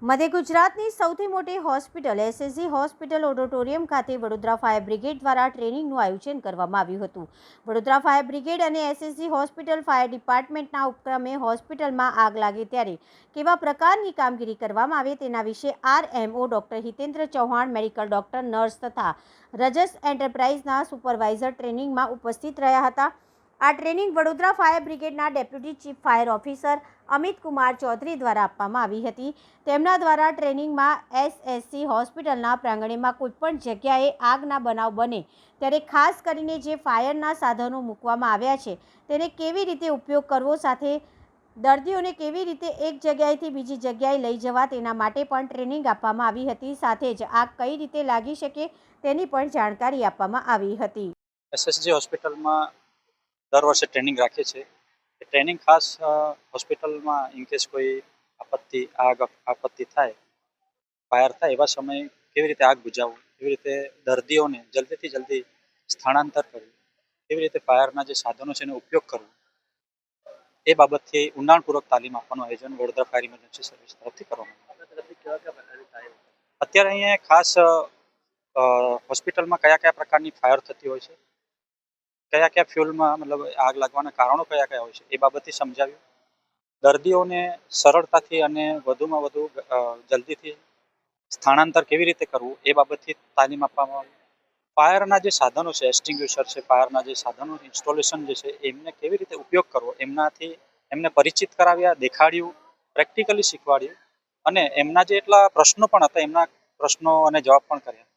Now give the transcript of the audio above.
મધ્ય ગુજરાતની સૌથી મોટી હોસ્પિટલ એસએસજી હોસ્પિટલ ઓડિટોરિયમ ખાતે વડોદરા ફાયર બ્રિગેડ દ્વારા ટ્રેનિંગનું આયોજન કરવામાં આવ્યું હતું। વડોદરા ફાયર બ્રિગેડ અને એસએસજી હોસ્પિટલ ફાયર ડિપાર્ટમેન્ટના ઉપક્રમે હોસ્પિટલમાં આગ લાગે ત્યારે કેવા પ્રકારની કામગીરી કરવામાં આવે તેના વિશે RMO doctor Hitendra Chauhan, medical doctor, nurse તથા રજસ એન્ટરપ્રાઇઝના સુપરવાઇઝર ટ્રેનિંગમાં ઉપસ્થિત રહ્યા હતા। આ ટ્રેનિંગ વડોદરા ફાયર બ્રિગેડના deputy chief fire officer Amit Kumar Chaudhary દ્વારા આપવામાં આવી હતી। તેમના દ્વારા ટ્રેનિંગમાં એસએસસી હોસ્પિટલના પ્રાંગણમાં કોઈપણ જગ્યાએ આગના બનાવ બને ત્યારે ખાસ કરીને જે ફાયરના સાધનો મૂકવામાં આવ્યા છે તેને કેવી રીતે ઉપયોગ કરવો, સાથે દર્દીઓને કેવી રીતે એક જગ્યાએથી બીજી જગ્યાએ લઈ જવા તેના માટે પણ ટ્રેનિંગ આપવામાં આવી હતી। સાથે જ આગ કઈ રીતે લાગી શકે તેની પણ જાણકારી આપવામાં આવી હતી। એસએસજી હોસ્પિટલમાં દર વર્ષે ટ્રેનિંગ રાખે છે। એ ટ્રેનિંગ ખાસ હોસ્પિટલમાં ઇનકેસ કોઈ આપત્તિ થાય, ફાયર થાય એવા સમયે કેવી રીતે આગ બુઝાવવું, કેવી રીતે દર્દીઓને જલ્દીથી જલ્દી સ્થળાંતર કરવું, કેવી રીતે ફાયરના જે સાધનો છે એનો ઉપયોગ કરવો, એ બાબતથી ઊંડાણપૂર્વક તાલીમ આપવાનું આયોજન વડોદરા ફાયર ઇમરજન્સી સર્વિસ તરફથી કરવામાં આવ્યું। અત્યારે અહીંયા ખાસ હોસ્પિટલમાં કયા કયા પ્રકારની ફાયર થતી હોય છે, કયા કયા ફ્યુલમાં મતલબ આગ લાગવાના કારણો કયા કયા હોય છે એ બાબતથી સમજાવ્યું। દર્દીઓને સરળતાથી અને વધુમાં વધુ જલ્દીથી સ્થળાંતર કેવી રીતે કરવું એ બાબતથી તાલીમ આપવામાં આવી। ફાયરના જે સાધનો છે, એક્સટિંગ્યુશર છે, ફાયરના જે સાધનો ઇન્સ્ટોલેશન જે છે એમને કેવી રીતે ઉપયોગ કરવો એમને પરિચિત કરાવ્યા, દેખાડ્યું, પ્રેક્ટિકલી શીખવાડ્યું અને એમના જે એટલા પ્રશ્નો પણ હતા એમના પ્રશ્નો અને જવાબ પણ કર્યા।